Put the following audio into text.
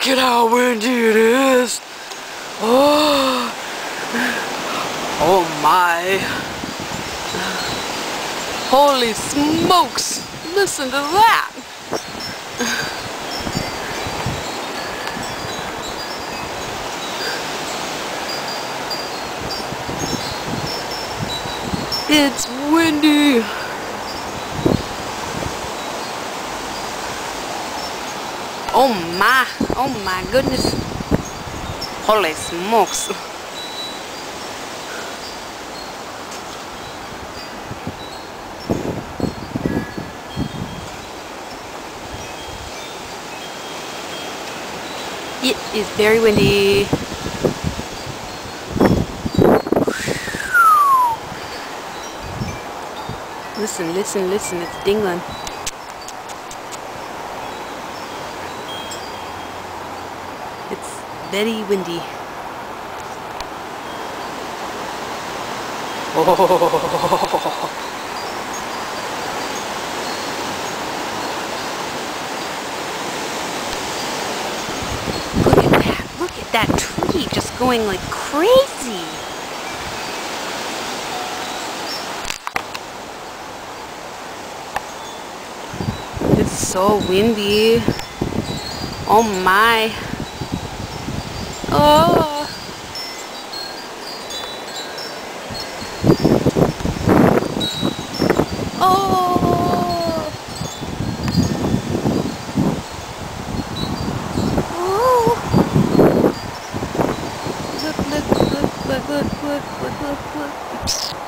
Look at how windy it is. Oh, oh my. Holy smokes. Listen to that. It's windy. Oh my goodness. Holy smokes. It is very windy. Listen, listen, listen, it's dingling. It's very windy. Oh. Look at that tree just going like crazy. It's so windy. Oh my. Oh. Oh. Oh. Look.